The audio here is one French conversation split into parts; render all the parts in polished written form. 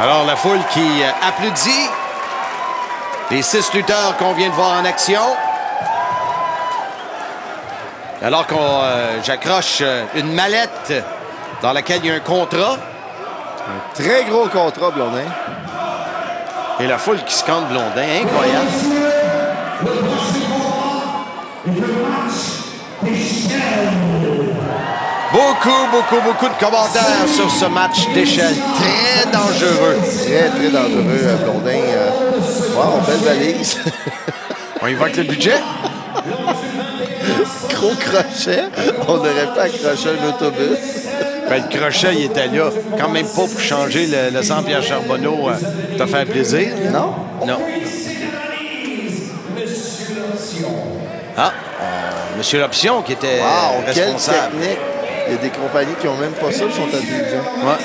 Alors, la foule qui applaudit les 6 lutteurs qu'on vient de voir en action. Alors que j'accroche une mallette dans laquelle il y a un contrat. Un très gros contrat, Blondin. Et la foule qui scande Blondin, incroyable. Beaucoup de commentaires sur ce match d'échelle. Très dangereux. Très dangereux, Blondin. Wow, belle valise. On y va avec le budget? Gros crochet. On n'aurait pas accroché un autobus. Ben, le crochet, il était là. Quand même pas pour changer le sang Pierre Charbonneau. T'as fait plaisir? Non? Non. Ah, Monsieur l'Option qui était responsable. Quelle technique. Il y a des compagnies qui n'ont même pas ça, qui sont à télévision. Ouais.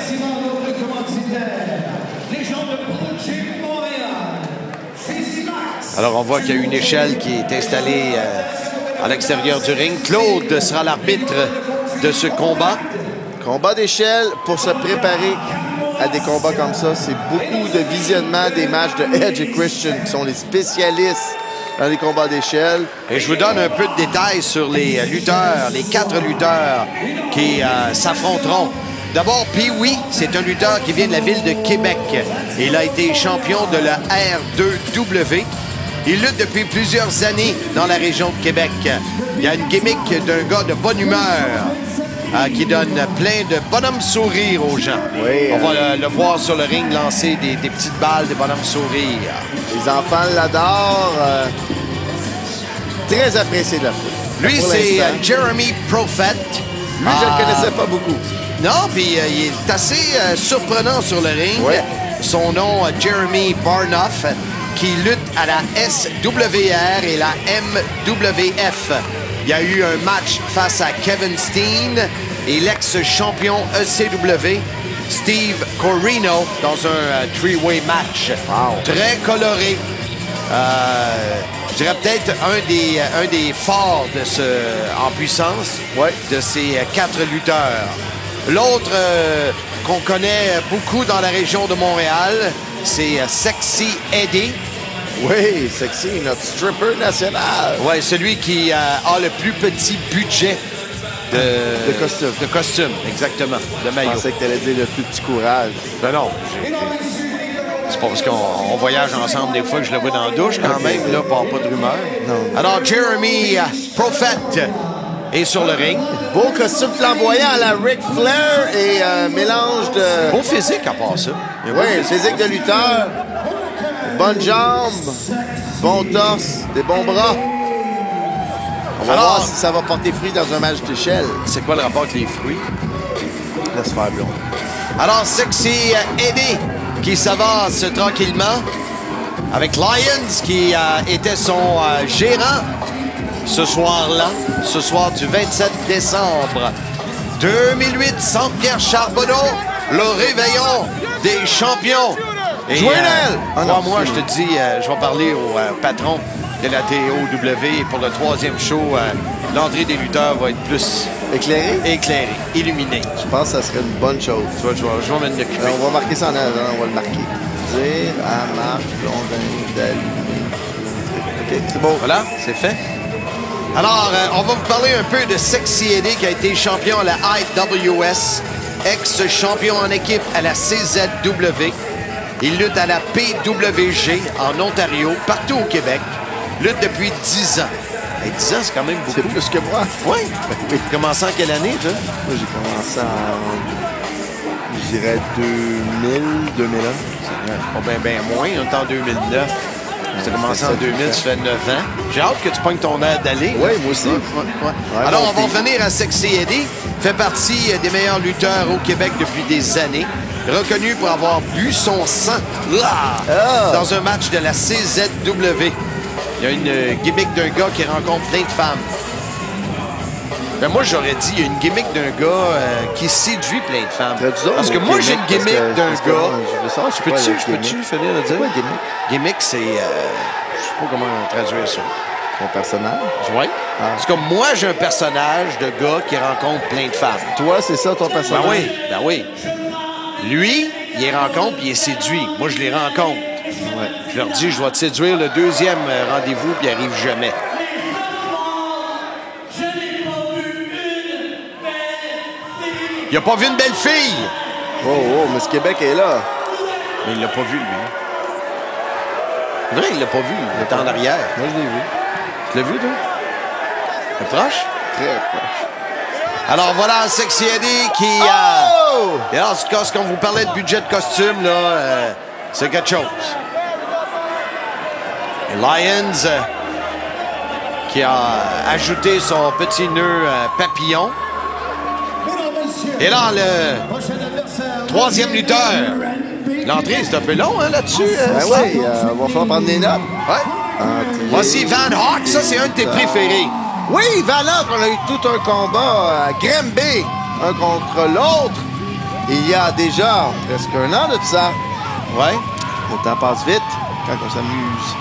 Alors, on voit qu'il y a une échelle qui est installée à l'extérieur du ring. Claude sera l'arbitre de ce combat. Combat d'échelle pour se préparer à des combats comme ça. C'est beaucoup de visionnement des matchs de Edge et Christian qui sont les spécialistes dans les combats d'échelle. Et je vous donne un peu de détails sur les lutteurs, les 4 lutteurs qui s'affronteront. D'abord, Pee-Wee, c'est un lutteur qui vient de la ville de Québec. Il a été champion de la R2W. Il lutte depuis plusieurs années dans la région de Québec. Il y a une gimmick d'un gars de bonne humeur qui donne plein de bonhommes sourires aux gens. Oui, on va le voir sur le ring lancer des petites balles, des bonhommes sourires. Les enfants l'adorent. Très apprécié de la foule. Lui, c'est Jeremy Prophet. Lui, je ne le connaissais pas beaucoup. Non, puis il est assez surprenant sur le ring. Oui. Son nom, Jeremy Barnoff, qui lutte à la SWR et la MWF. Il y a eu un match face à Kevin Steen et l'ex-champion ECW, Steve Corino, dans un three-way match. Wow. Très coloré. Je dirais peut-être un des forts en puissance de ces 4 lutteurs. L'autre qu'on connaît beaucoup dans la région de Montréal, c'est Sexy Eddie. Oui, Sexy, notre stripper national. Oui, celui qui a le plus petit budget de costume. De costume, exactement, de maillot. Je pensais que tu allais dire le plus petit courage. Ben non, c'est pas parce qu'on voyage ensemble des fois que je le vois dans la douche quand même, là, pas de rumeur. Non. Alors, Jeremy Prophet est sur le ring. Beau costume flamboyant à la Ric Flair et mélange de... Beau physique à part ça. Oui, physique de lutteur. Bonnes jambes, bon torse, des bons bras. On va voir si ça va porter fruit dans un match d'échelle. C'est quoi le rapport avec les fruits? Laisse faire, Blond. Alors, Sexy Eddie qui s'avance tranquillement avec Lyons qui était son gérant ce soir-là, ce soir du 27 décembre 2008, sans Pierre Charbonneau, le réveillon des champions. Et moi, je te dis, je vais parler au patron de la TOW et pour le 3e show, l'entrée des lutteurs va être plus éclairée, illuminée. Je pense que ça serait une bonne chose. Tu vois, je vais m'en occuper. On va marquer ça en avant, on va le marquer. Dire à Marc Blondin d'allumer. OK, c'est bon. Voilà, c'est fait. Alors, on va vous parler un peu de Sexy Eddie qui a été champion à la IWS, ex-champion en équipe à la CZW. Il lutte à la PWG en Ontario, partout au Québec. Lutte depuis 10 ans. Et 10 ans, c'est quand même beaucoup. C'est plus que moi. Oui. Tu commencé en quelle année, toi? Moi, j'ai commencé en, je dirais, 2000, 2001. Pas bien moins, on est en 2009. Tu as commencé en 2000, ça fait 9 ans. J'ai hâte que tu pognes ton air d'aller. Oui, moi aussi. Alors, on va revenir à Sexy Eddie. Fait partie des meilleurs lutteurs au Québec depuis des années. Reconnu pour avoir bu son sang dans un match de la CZW. Il y a une gimmick d'un gars qui rencontre plein de femmes. Ben moi, j'aurais dit, il y a une gimmick d'un gars qui séduit plein de femmes. Parce que moi, j'ai une gimmick d'un gars. Peux-tu finir de dire? Ouais, gimmick. Gimmick, c'est... je sais pas comment traduire ça. Ton personnage? Oui. Parce que moi, j'ai un personnage de gars qui rencontre plein de femmes. Toi, c'est ça ton personnage? Ben oui. Lui, il les rencontre puis il est séduit. Moi, je les rencontre. Ouais. Je leur dis, je vais te séduire le deuxième rendez-vous, puis il arrive jamais. Il a pas vu une belle fille. Oh, mais ce Québec est là. Mais il l'a pas vu, lui. C'est vrai, il l'a pas vu. Il était en arrière. Moi, je l'ai vu. Tu l'as vu, toi? C'est proche? Très proche. Alors, voilà Sexy Eddie qui... Oh! Et alors, quand vous parlait de budget de costume, là, c'est quelque chose. Lyons qui a ajouté son petit nœud papillon. Et là, le troisième lutteur. L'entrée, c'est un peu long hein, là-dessus. Ben oui, on va falloir prendre des notes. Ouais. Voici Van Hawk, ça c'est un de tes préférés. Oui, Van Hawk, on a eu tout un combat à Granby, un contre l'autre. Il y a déjà presque un an de tout ça. Ouais. Le temps passe vite quand on s'amuse.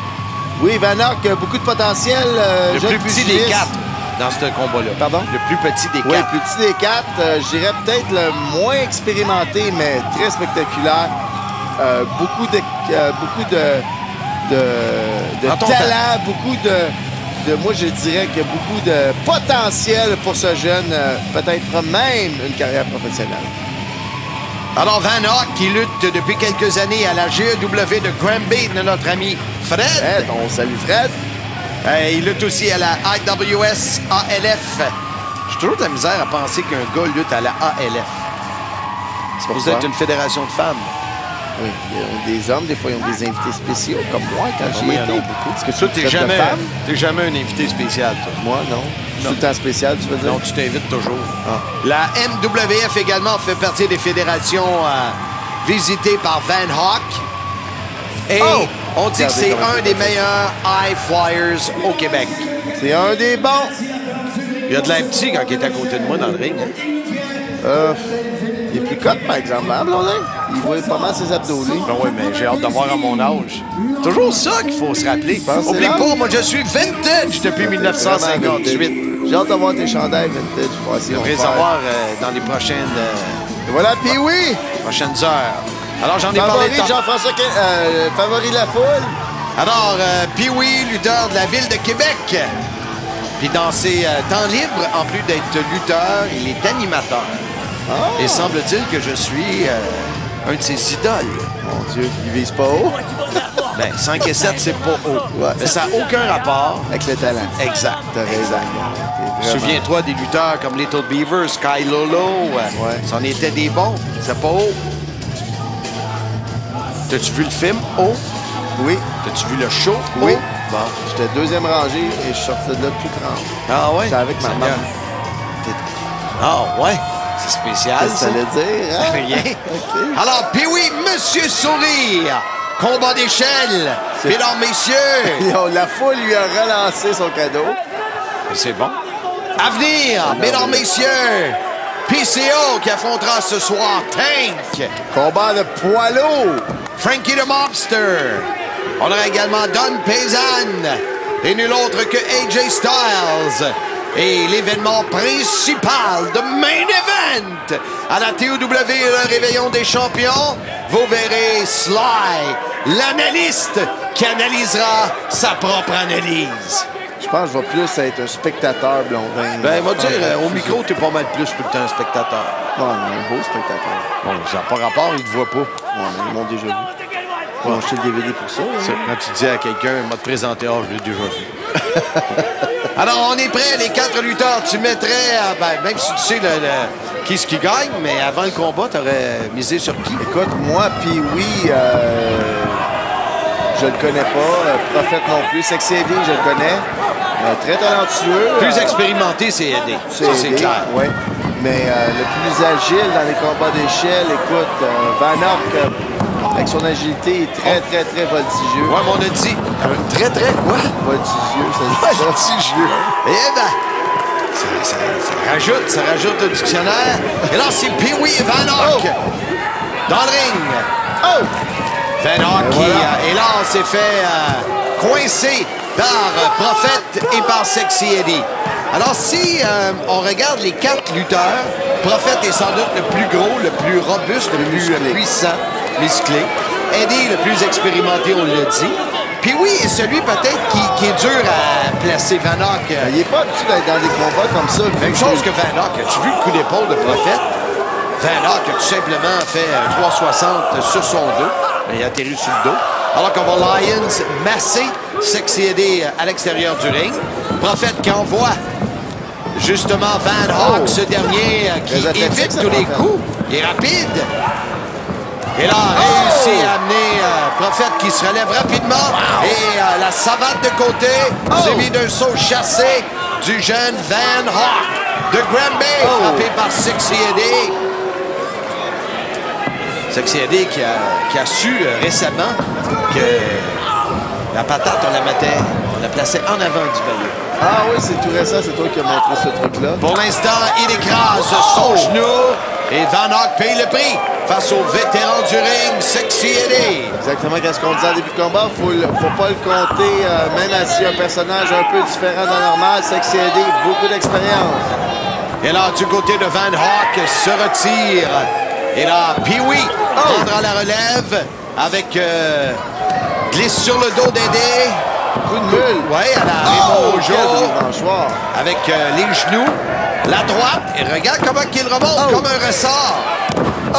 Oui, Van Hawk, beaucoup de potentiel. Le plus petit des quatre dans ce combat-là. Pardon? Le plus petit des quatre. Oui, le plus petit des quatre. Je dirais peut-être le moins expérimenté, mais très spectaculaire. Beaucoup de talent, beaucoup de... Moi, je dirais qu'il y a beaucoup de potentiel pour ce jeune, peut-être même une carrière professionnelle. Alors, Van Hawk qui lutte depuis quelques années à la GEW de Granby de notre ami Fred. Fred, on salue Fred. Il lutte aussi à la IWS ALF. J'ai toujours de la misère à penser qu'un gars lutte à la ALF. C'est pour ça être une fédération de femmes. Oui, ils ont des hommes, des fois ils ont des invités spéciaux, comme moi quand j'y étais. Beaucoup. Est-ce que Toi, tu t'es jamais un invité spécial, toi. Moi, non. Tout le temps spécial, tu veux dire? Non, tu t'invites toujours. Ah. La MWF également fait partie des fédérations visitées par Van Hawk. Et on dit que c'est un des meilleurs high flyers au Québec. C'est un des bons. Il y a de l'air petit quand il est à côté de moi dans le ring. Hein? Il est plus cote, par exemple, hein, Blondin? Il voit pas mal ses abdos, lui. Ben oui, mais j'ai hâte de voir à mon âge. Toujours ça qu'il faut se rappeler. Oublie pas, moi, je suis vintage depuis 1958. J'ai hâte de voir tes chandails vintage. Je devrais savoir dans les prochaines... Et voilà, puis oui! Prochaines heures. Alors, j'en ai parlé... Favori de Jean-François, favori de la foule. Alors, Pee-Wee, lutteur de la ville de Québec. Puis dans ses temps libres, en plus d'être lutteur, il est animateur. Oh. Et semble-t-il que je suis un de ses idoles. Mon Dieu, il vise pas haut. Ben, 5 et 7, c'est pas haut. Ouais. Mais ça n'a aucun rapport. Avec le talent. Exact. T'as raison. Souviens-toi des lutteurs comme Little Beaver, Sky Lolo. C'en était des bons. C'est pas haut. T'as-tu vu le film haut? Oui. T'as-tu vu le show? Oui. Haut? Bon. J'étais deuxième rangée et je sortais de là tout trempe. Ah ouais? J'étais avec ma maman. Ah ouais? C'est spécial, qu'est-ce que ça veut dire? Hein? Rien. Okay. Alors, puis oui, Monsieur Sourire, combat d'échelle. Mesdames, messieurs. La foule lui a relancé son cadeau. C'est bon. À venir, mesdames, messieurs, PCO qui affrontera ce soir Tank. Combat de poids lourd. Frankie the Mobster. On aura également Don Paysan et nul autre que AJ Styles. Et l'événement principal de Main Event à la TOW, le réveillon des champions, vous verrez Sly, l'analyste, qui analysera sa propre analyse. Je pense que je vais plus être un spectateur, Blondin. Ben, va dire, au micro, t'es pas mal plus tout le temps un spectateur. Non, un beau spectateur. Bon, ça n'a pas rapport, il te voit pas. Ouais, mais ils m'ont déjà vu. Ils ont acheté le DVD pour ça. Hein? Quand tu dis à quelqu'un, m'a te présenté, je l'ai déjà vu. Alors, on est prêts, les 4 lutteurs. Tu mettrais, ben, même si tu sais qui ce qui gagne, mais avant le combat, tu aurais misé sur qui? Écoute, moi, puis oui, je le connais pas. Prophète non plus. Sexy Eddie, je le connais. Très talentueux. Plus expérimenté, c'est Eddie. Ça, c'est clair. Oui. Mais le plus agile dans les combats d'échelle, écoute, Van Hawk, avec son agilité, est très voltigieux. Ouais, mais on a dit très quoi? Voltigieux, ça dit voltigieux. Eh ben, ça rajoute au dictionnaire. Et là, c'est Pee-Wee Van Hawk dans le ring. Oh! Van Hawk qui, hélas, s'est fait coincer par Prophète et par Sexy Eddie. Alors, si on regarde les 4 lutteurs, Prophète est sans doute le plus gros, le plus robuste, le plus puissant, musclé. Eddie, le plus expérimenté, on l'a dit. Puis oui, et celui peut-être qui est dur à placer. Van Hock. Il n'est pas habitué d'être dans des combats comme ça. Même chose que Van Hock. As-tu vu le coup d'épaule de Prophète? Van Hock a tout simplement fait 360 sur son dos. Il a atterri sur le dos. Alors qu'on voit Lyons masser Sexy Eddie à l'extérieur du ring. Prophète qui envoie justement Van Hock, ce dernier qui évite tous les coups. Il est rapide. Et là, réussi à amener Prophète qui se relève rapidement. Et la savate de côté, suivi d'un saut chassé du jeune Van Hock de Granby, frappé par Sexy Eddie. Sexy Eddie qui a su récemment que la patate, on la plaçait en avant du maillot. Ah oui, c'est tout récent, c'est toi qui as montré ce truc-là. Pour l'instant, il écrase son genou et Van Hock paye le prix face au vétéran du ring, Sexy Eddie. Exactement qu'est-ce qu'on disait en début de combat. Faut pas le compter, même si un personnage un peu différent de la normale. Sexy Eddie, beaucoup d'expérience. Et là, du côté de Van Hock, se retire. Et là, Pee-Wee prendra la relève avec glisse sur le dos d'Eddie. Coup de mule. Oui, elle arrive au jour. Avec les genoux. La droite. Et regarde comment il remonte comme un ressort.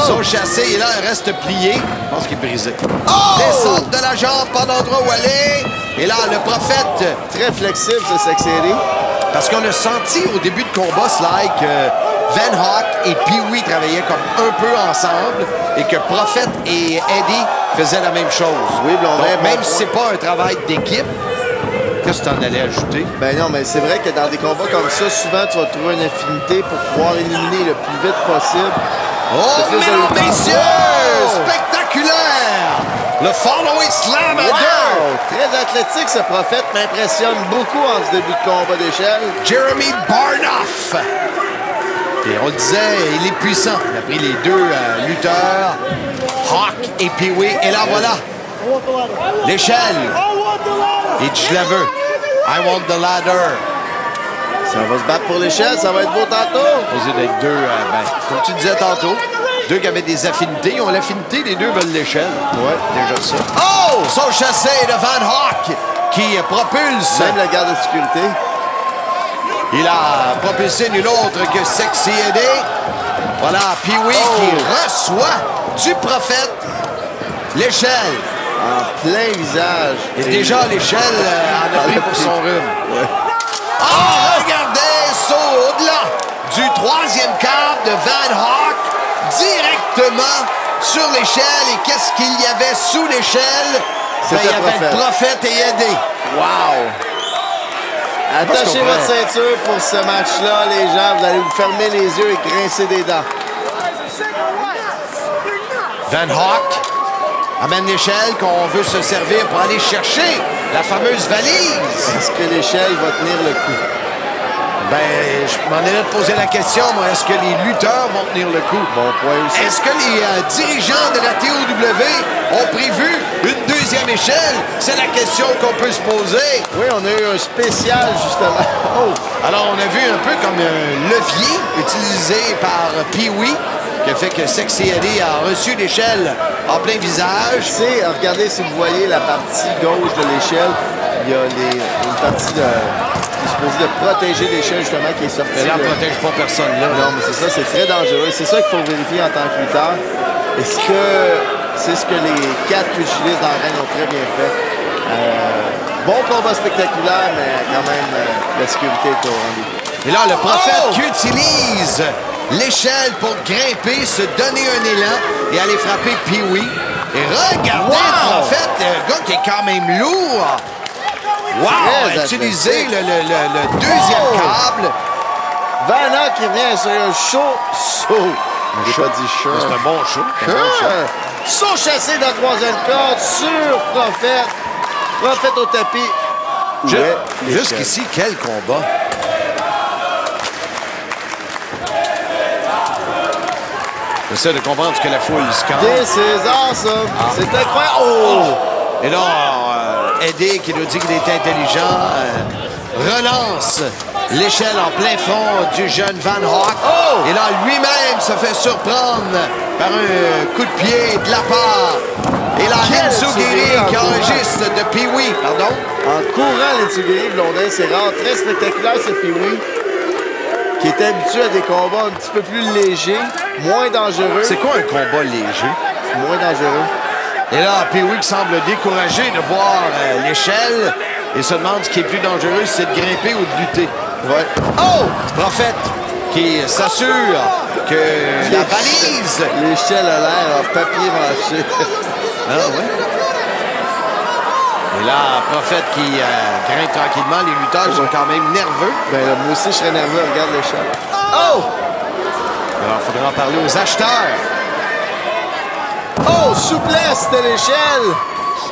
Son chassé, et là, il reste plié. Je pense qu'il est brisé. Descente de la jambe, pas d'endroit où aller. Et là, le Prophète. Très flexible, ce Sexy Eddie. Parce qu'on a senti au début de combat, Sly, que Van Hock et Pee-Wee travaillaient comme un peu ensemble et que Prophète et Eddie faisaient la même chose. Oui, Blondin. Donc, même si c'est pas un travail d'équipe, qu'est-ce que tu en allais ajouter? Ben non, mais c'est vrai que dans des combats comme ça, souvent, tu vas trouver une affinité pour pouvoir éliminer le plus vite possible. Oh, mesdames, messieurs! Spectaculaire! Le following slam à deux! Très athlétique, ce Prophète m'impressionne beaucoup en ce début de combat d'échelle. Jeremy Barnoff! Et on le disait, il est puissant. Il a pris les deux lutteurs, Hawk et Pee-Wee. Et là, voilà, l'échelle. Et je la veux. I want the ladder. Ça va se battre pour l'échelle, ça va être beau tantôt. Posé d'être deux, comme tu disais tantôt, deux qui avaient des affinités. Ils ont l'affinité, les deux veulent l'échelle. Ouais, déjà ça. Oh! Son chassé de Van Hock qui propulse. Même la garde de sécurité. Il a propulsé nul autre que Sexy Eddie. Voilà, Pee-Wee qui reçoit du Prophète l'échelle. En plein visage. Et déjà, l'échelle en a pris pour son rhume. Ouais. Oh, regardez, saut au-delà du troisième câble de Van Hock, directement sur l'échelle. Et qu'est-ce qu'il y avait sous l'échelle? Ben, il y avait le Prophète et Eddie. Wow! Attachez votre ceinture pour ce match-là, les gens. Vous allez vous fermer les yeux et grincer des dents. Van Hock amène l'échelle qu'on veut se servir pour aller chercher la fameuse valise. Est-ce que l'échelle va tenir le coup? Ben, je m'en allais te poser la question, moi. Est-ce que les lutteurs vont tenir le coup? Bon point aussi. Est-ce que les dirigeants de la TOW ont prévu une deuxième échelle? C'est la question qu'on peut se poser. Oui, on a eu un spécial, justement. Alors, on a vu un peu comme un levier utilisé par Pee-Wee, qui a fait que Sexy Eddie a reçu l'échelle en plein visage. Regardez, si vous voyez la partie gauche de l'échelle, il y a une partie qui est supposée de protéger l'échelle, justement, qui est sortie. Mais là, on ne protège pas personne, là. Non, mais c'est ça, c'est très dangereux. C'est ça qu'il faut vérifier en tant que lutteur. Est-ce que c'est ce que les 4 pugilistes dans la reine ont très bien fait? Bon combat spectaculaire, mais quand même, la sécurité est au rendez-vous. Et là, le Prophète qui utilise l'échelle pour grimper, se donner un élan et aller frapper Pee-Wee. Et regardez le Prophète, le gars qui est quand même lourd. Wow! Utiliser le deuxième câble. Van Hock qui revient sur un saut. J'ai pas dit chaud. C'est un bon show. Saut chassé de la troisième corde sur Prophète. Prophète au tapis. Jusqu'ici, quel combat. J'essaie de comprendre ce que la foule score. This is awesome. C'est incroyable. Et là, Eddie qui nous dit qu'il est intelligent relance l'échelle en plein front du jeune Van Hawk. Oh! Et là, lui-même se fait surprendre par un coup de pied de la part. Et là, Litsugiri qui enregistre de Pee-wee, pardon. En courant, Litsugiri Blondin, c'est rare, très spectaculaire ce Pee-wee, qui est habitué à des combats un petit peu plus légers, moins dangereux. C'est quoi un combat léger? Moins dangereux. Et là, Pee-wee qui semble découragé de voir l'échelle et se demande ce qui est plus dangereux, c'est de grimper ou de lutter. Ouais. Oh! Prophète qui s'assure que la valise... L'échelle a l'air en papier mâché. Ah ouais? Et là, Prophète qui grimpe tranquillement. Les lutteurs sont quand même nerveux. Ben là, moi aussi, je serais nerveux. Regarde l'échelle. Oh! Alors, il faudra en parler aux acheteurs. Oh! Souplesse de l'échelle!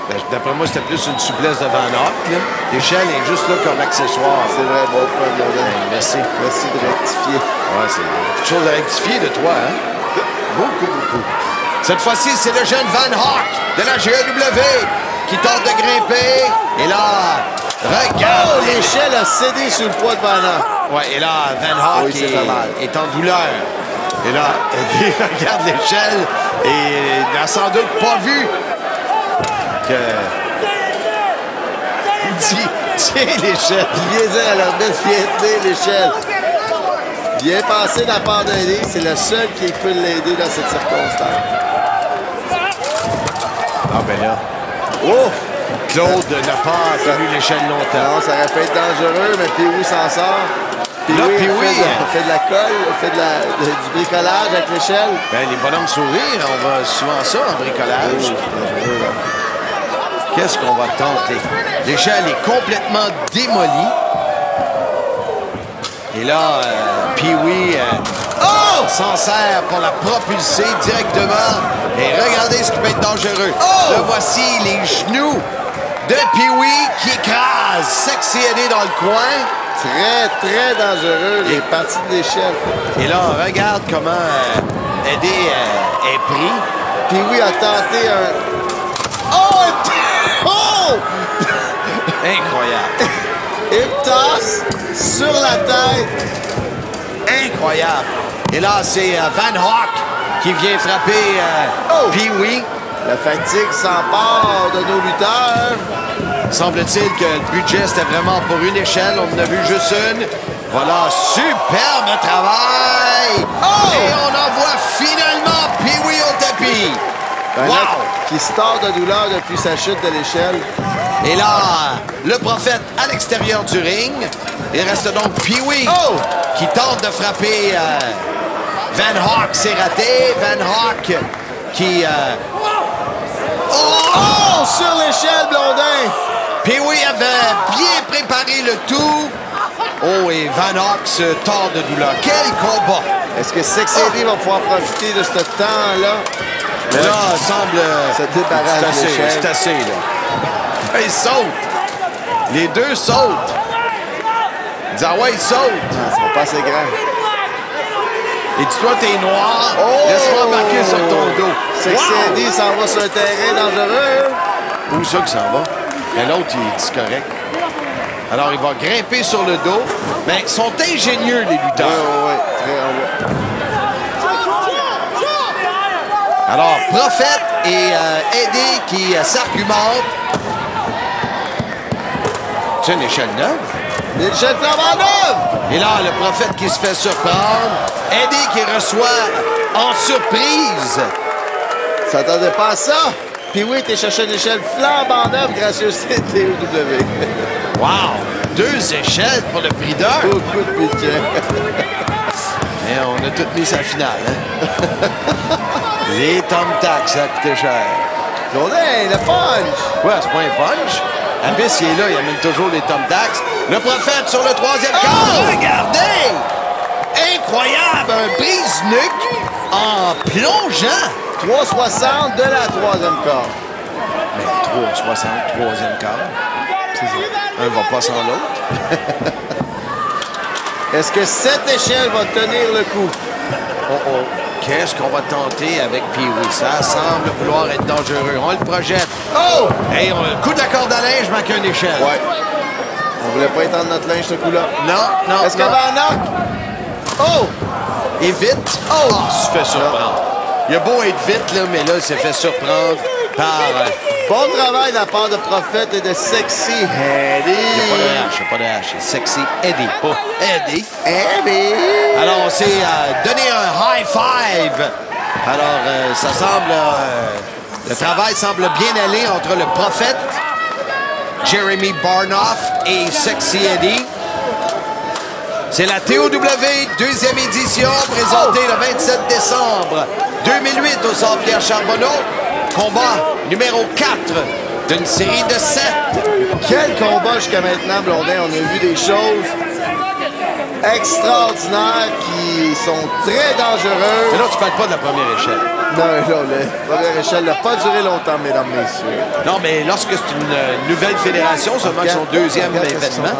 Ben, d'après moi, c'était plus une souplesse de Van Hawk. L'échelle est juste là comme accessoire. C'est vrai, bon point, Blondin. Merci. Merci de rectifier. Ouais, c'est quelque chose à rectifier de toi, hein? Beaucoup, beaucoup. Cette fois-ci, c'est le jeune Van Hawk de la GEW qui tente de grimper. Et là, regarde! Oh, l'échelle a cédé sous le poids de Van Hawk. Ouais, et là, Van Hawk est en douleur. Et là, Eddie regarde l'échelle et il n'a sans doute pas vu que... Il dit, tiens l'échelle. Il vient dire à l'arbitre, viens tenir l'échelle. Bien passé de la part d'Eddie, c'est le seul qui peut l'aider dans cette circonstance. Ah ben là, Oh! Claude n'a pas tenu l'échelle longtemps. Non, ça aurait pu être dangereux, mais Pee-wee s'en sort. Pee-wee fait de la colle, fait du bricolage avec l'échelle. Ben, les bonhommes sourires, on va souvent ça en bricolage. Qu'est-ce qu'on va tenter? L'échelle est complètement démolie. Et là, Pee-wee s'en sert pour la propulser directement. Et regardez ce qui peut être dangereux. Là, voici les genoux de Pee-wee qui écrasent Sexy Eddie dans le coin. Très, très dangereux, les parties de l'échelle. Et là, on regarde comment Eddie est pris. Pee-wee a tenté un... Oh! Incroyable. Une tasse sur la tête. Incroyable. Et là, c'est Van Hawk qui vient frapper Pee-wee. La fatigue s'empare de nos lutteurs. Semble-t-il que le budget, c'était vraiment pour une échelle. On en a vu juste une. Voilà, superbe travail. Et on envoie finalement Pee-wee au tapis. Un Wow! homme qui se tord de douleur depuis sa chute de l'échelle. Et là, le Prophète à l'extérieur du ring. Il reste donc Pee-wee qui tente de frapper Van Hawk. C'est raté. Van Hawk qui... Sur l'échelle, Blondin! Pee-wee avait bien préparé le tout. Oh, et Van Hawk se tord de douleur. Quel combat! Est-ce que Sexy Eddie va pouvoir profiter de ce temps-là? Mais là, il semble... Se débarrasser de l'échelle. C'est assez, là. Ils sautent. Les deux sautent. Ils disent, ah ouais, ils sautent. Non, ils sont pas assez grands. Et dis-toi, t'es noir. Laisse-moi embarquer sur ton dos. Sexy Eddie s'en va sur un terrain dangereux. Où ça que ça va? Mais l'autre, il est correct. Alors, il va grimper sur le dos. Mais ils sont ingénieux, les lutteurs. Oui. Alors, Prophète et Eddie qui s'argumentent. C'est une échelle neuve. L'échelle flambant neuve! Et là, le Prophète qui se fait surprendre. Eddie qui reçoit en surprise. S'attendait pas à ça. Pee-wee était chercher une échelle flambant neuve grâce au TEW. Wow! 2 échelles pour le prix d'un. Beaucoup de budget. Et on a tout mis sa finale. Hein? Les thumbtacks, ça a coûté cher. Blondin, le punch! Ouais, c'est pas un punch. Abyss, il est là, il amène toujours les thumbtacks. Le Prophète sur le 3e quart. Regardez! Incroyable! Un brise-nuque en plongeant. 3,60 de la 3e quart. Mais 3,60, 3e quart. Un va pas sans l'autre. Est-ce que cette échelle va tenir le coup? Qu'est-ce qu'on va tenter avec Pee-wee? Ça semble vouloir être dangereux. On le projette. Hey, coup de la corde à linge, manque une échelle. Ouais. On voulait pas étendre notre linge, ce coup-là. Non, non, Est-ce que non. Van Hock... Oh! Évite. Oh, il se fait surprendre. Il a beau être vite, là, mais là, il s'est fait surprendre par... Bon travail de la part de Prophète et de Sexy Eddie. Il n'y a pas de H, il n'y a pas de H. C'est Sexy Eddie, pas Eddie. Eddie. Alors, on s'est donné un high five. Alors, ça semble... le travail semble bien aller entre le Prophète, Jeremy Barnoff et Sexy Eddie. C'est la TOW, deuxième édition, présentée le 27 décembre 2008 au Centre Pierre Charbonneau. Combat numéro 4 d'une série de 7. Quel combat jusqu'à maintenant, Blondin. On a vu des choses extraordinaires qui sont très dangereuses. Mais là, tu ne parles pas de la première échelle. Non, la première échelle n'a pas duré longtemps, mesdames, messieurs. Non, mais lorsque c'est une nouvelle fédération, seulement que son deuxième événement.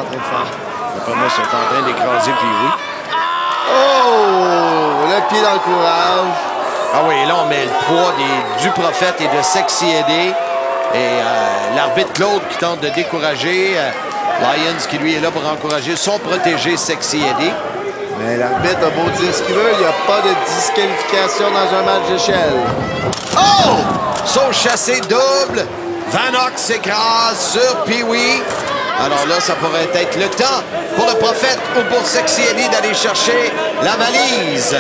Après moi, ils sont en train d'écraser, puis oui. Oh! Le pied dans le courage. Ah oui, là, on met le poids du Prophète et de Sexy Eddie. Et l'arbitre Claude qui tente de décourager. Lyons qui, lui, est là pour encourager son protégé Sexy Eddie. Mais l'arbitre a beau dire ce qu'il veut, il n'y a pas de disqualification dans un match d'échelle. Oh! Saut chassé double. Van Hock s'écrase sur Pee-Wee. Alors là, ça pourrait être le temps pour le Prophète ou pour Sexy Eddie d'aller chercher la valise.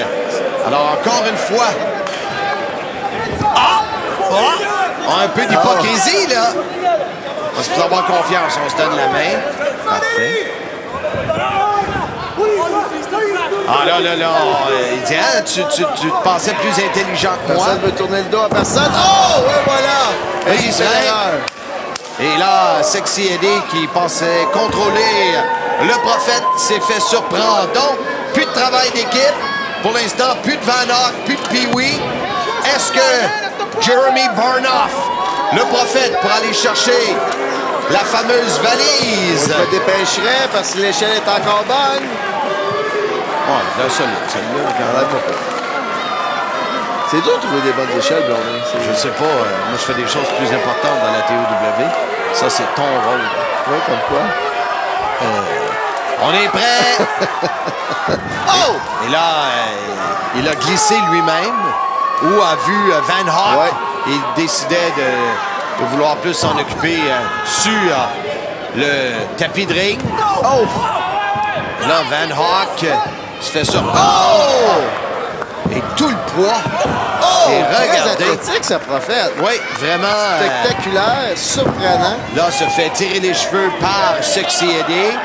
Alors, encore une fois. Ah! Ah! Un peu d'hypocrisie, là. On va se avoir confiance. On se donne la main. Parfait. Ah là, il dit, hein, tu te pensais plus intelligent que moi. Personne ne veut tourner le dos à personne. Oh! Et voilà! Et il Et là, Sexy Eddie qui pensait contrôler le Prophète s'est fait surprendre. Donc, plus de travail d'équipe. Pour l'instant, plus de Van Hock, plus de Pee-Wee. Est-ce que Jeremy Barnoff, le Prophète, pour aller chercher la fameuse valise? Je me dépêcherais parce que l'échelle est encore bonne. Ouais, là, celle-là. C'est dur de trouver des bonnes échelles, Blondin. Je sais pas. Moi, je fais des choses plus importantes dans la TOW. Ça, c'est ton rôle. Oui, comme quoi? On est prêt. Oh! Et là, il a glissé lui-même ou a vu Van Hock. Ouais. Il décidait de vouloir plus s'en occuper sur le tapis de ring. Oh! Là, Van Hock se fait sur... Oh! Et tout le poids. Oh! Et Très regardez. athlétique, ce Prophète. Oui, vraiment. Spectaculaire, surprenant. Là, se fait tirer les cheveux par Sexy Eddie,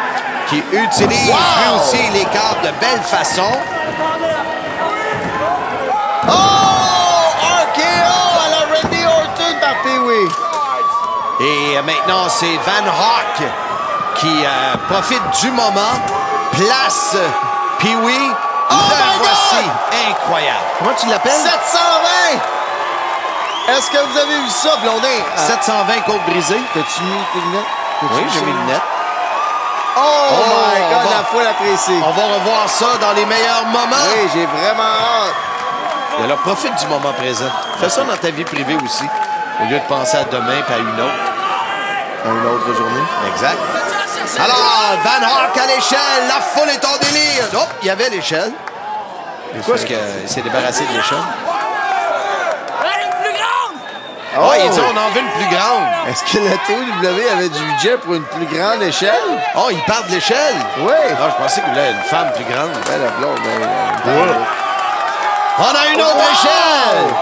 qui utilise lui aussi l'écart de belle façon. Oh! RKO à la Randy Orton par Pee-Wee. Et maintenant, c'est Van Hock qui profite du moment, place Pee-Wee. Oh Le my voici. God! Incroyable. Comment tu l'appelles? 720! Est-ce que vous avez vu ça, Blondin? 720 côtes brisées. T'as-tu mis tes lunettes? Oui, j'ai mis le net. Oh my God, on va- la foule apprécie. On va revoir ça dans les meilleurs moments. Oui, j'ai vraiment hâte. Et alors, profite du moment présent. Fais ça dans ta vie privée aussi, au lieu de penser à demain et à une autre. À une autre journée. Exact. Alors, Van Hock à l'échelle. La foule est en délire. Oh, il y avait l'échelle. Pourquoi est-ce qu'il s'est débarrassé de l'échelle? Oh, il dit on en veut une plus grande. Est-ce que la TOW avait du budget pour une plus grande échelle? Oh, il parle de l'échelle? Oui. Non, je pensais qu'il voulait une femme plus grande. Ben, la blonde, On a une autre échelle!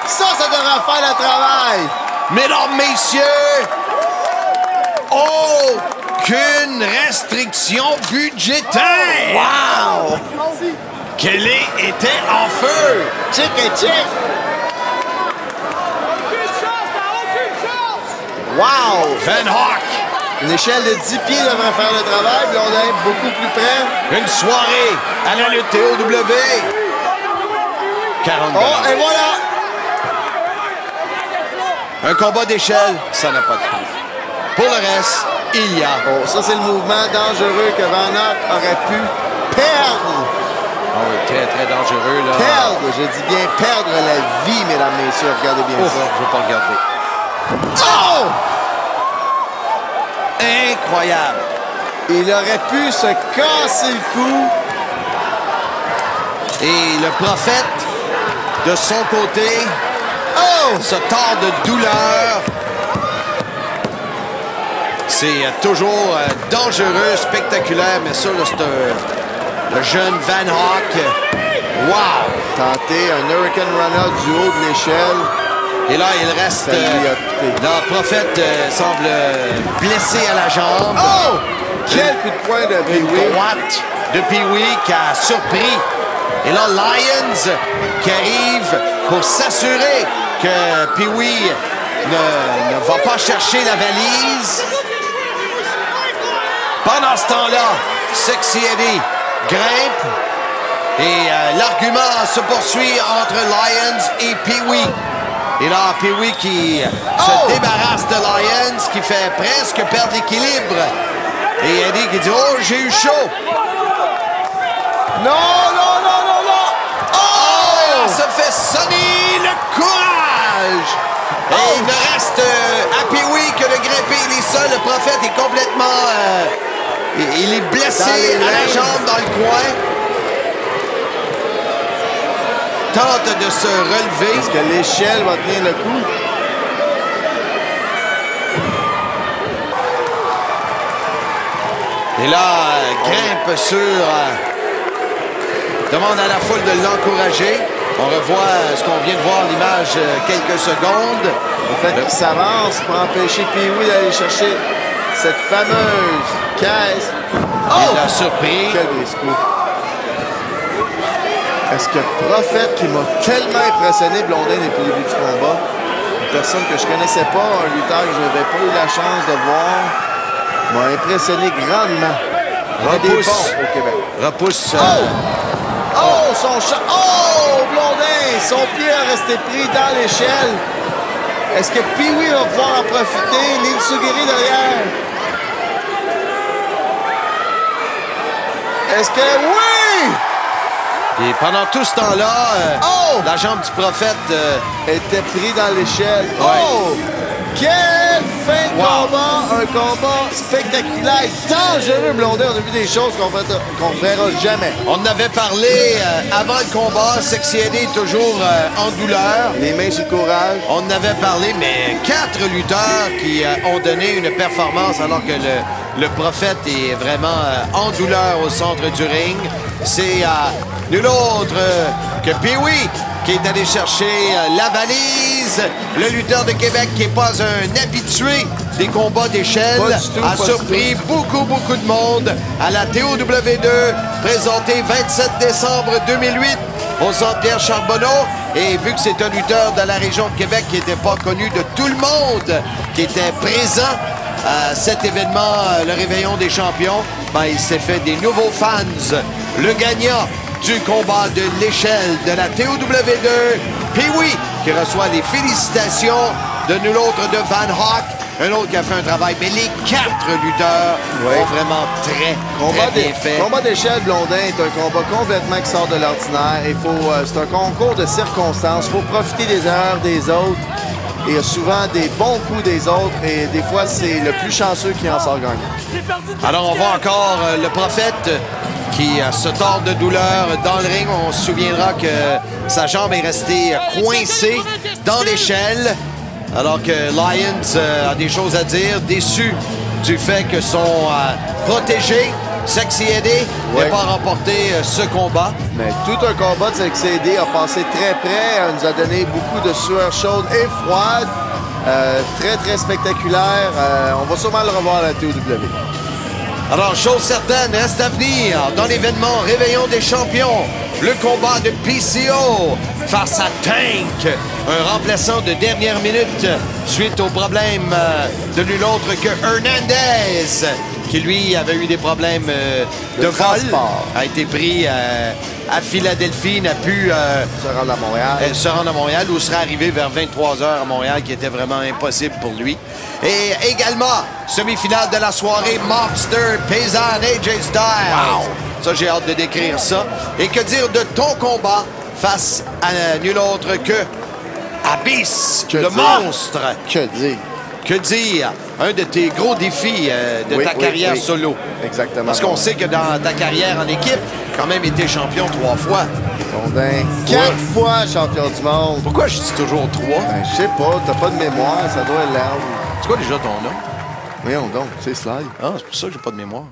Ça devrait faire le travail! Mesdames, messieurs, aucune restriction budgétaire! Wow! Kelly était en feu! Check et check! Wow! Van Hock, Une échelle de 10 pieds devrait faire le travail, puis on est beaucoup plus près. une soirée à la lutte TOW. 40 $. Oh, et voilà! Un combat d'échelle, ça n'a pas de prix. Pour le reste, il y a... Oh, ça, c'est le mouvement dangereux que Van Hock aurait pu perdre. Ah oui, très, très dangereux, là. Perdre, je dis bien perdre la vie, mesdames, messieurs. Regardez bien Ouf, ça. je ne veux pas regarder. Oh! Incroyable. Il aurait pu se casser le cou. Et le Prophète, de son côté, se tord de douleur. C'est toujours dangereux, spectaculaire, mais ça, là, c'est le jeune Van Hawk. Wow! Tenter un Hurricane Runner du haut de l'échelle. Et là, il reste... le Prophète semble blessé à la jambe. Oh! Quel coup de poing de Pee-wee. Droite de Pee-wee qui a surpris. Et là, Lyons qui arrive pour s'assurer que Pee-wee ne va pas chercher la valise. Pendant ce temps-là, Sexy Eddie grimpe. Et l'argument se poursuit entre Lyons et Pee-wee. Et là, Pee-wee qui se débarrasse de Lyons, qui fait presque perdre l'équilibre. Et Eddie qui dit « Oh, j'ai eu chaud! » Non, non, non, non, non! Oh! Ça fait sonner le courage! Et il ne reste à Pee-wee que de grimper. Il est seul. Le Prophète est complètement... il est blessé à la jambe dans le coin. Tente de se relever. Est-ce que l'échelle va tenir le coup? Et là, grimpe sur... demande à la foule de l'encourager. On revoit ce qu'on vient de voir, l'image, quelques secondes. Le fait qu'il s'avance pour empêcher Pee-wee d'aller chercher cette fameuse caisse. Il l'a surpris. Quel briscoe. Est-ce que Prophète, qui m'a tellement impressionné, Blondin, depuis le début du combat, une personne que je connaissais pas, un lutteur que je n'avais pas eu la chance de voir, m'a impressionné grandement. Repousse au Québec. Repousse. Son chat. Oh, Blondin! Son pied a resté pris dans l'échelle. Est-ce que Pee-wee va pouvoir en profiter? Lil Sugiri derrière. Est-ce que... Oui! Et pendant tout ce temps-là, la jambe du Prophète était pris dans l'échelle. Ouais. Oh! Quelle fin de combat! Un combat spectaculaire, dangereux, Blondin. On a vu des choses qu'on ne verra jamais. On en avait parlé avant le combat. Sexy Eddie est toujours en douleur. Les mains sur le courage. On en avait parlé, mais 4 lutteurs qui ont donné une performance alors que le Prophète est vraiment en douleur au centre du ring. C'est nul autre que Pee-wee qui est allé chercher la valise. Le lutteur de Québec qui n'est pas un habitué des combats d'échelle a surpris beaucoup de monde à la TOW2 présentée 27 décembre 2008 au Centre Pierre Charbonneau. Et vu que c'est un lutteur de la région de Québec qui n'était pas connu de tout le monde, qui était présent à cet événement, le Réveillon des champions, ben, il s'est fait des nouveaux fans. Le gagnant du combat de l'échelle de la TOW2, Pee-wee, qui reçoit les félicitations de nul autre de Van Hawk, un autre qui a fait un travail. Mais les 4 lutteurs ont vraiment très bien fait. Le combat d'échelle, Blondin, est un combat complètement qui sort de l'ordinaire. C'est un concours de circonstances. Il faut profiter des erreurs des autres. Et il y a souvent des bons coups des autres. Et des fois, c'est le plus chanceux qui en sort gagnant. Alors, on voit encore le Prophète qui se tord de douleur dans le ring. On se souviendra que sa jambe est restée coincée dans l'échelle, alors que Lyons a des choses à dire, déçu du fait que son protégé, Sexy Eddie, n'a pas remporté ce combat. Mais tout un combat de Sexy Eddie a passé très près. Elle nous a donné beaucoup de sueur chaude et froide. Très spectaculaire. On va sûrement le revoir à la TOW. Alors, chose certaine, reste à venir dans l'événement Réveillon des champions. Le combat de PCO face à Tank, un remplaçant de dernière minute suite aux problèmes de nul autre que Hernandez, qui lui avait eu des problèmes de vol, a été pris à Philadelphie, n'a pu se rendre à Montréal, ou serait arrivé vers 23h à Montréal, qui était vraiment impossible pour lui. Et également, semi-finale de la soirée, Mobster, Paysan, AJ Styles. Wow. Ça, j'ai hâte de décrire ça. Et que dire de ton combat face à nul autre que Abyss, le monstre. Que dire? Que dire? un de tes gros défis de ta carrière solo. Exactement. Parce qu'on sait que dans ta carrière en équipe, quand même été champion 3 fois. Rondin, 4 fois champion du monde. Pourquoi je dis toujours 3? Ben, je sais pas, t'as pas de mémoire, ça doit être l'arme. C'est quoi déjà ton nom? Voyons donc, c'est Slide. Ah, c'est pour ça que j'ai pas de mémoire.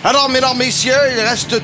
Alors, mesdames, messieurs, il reste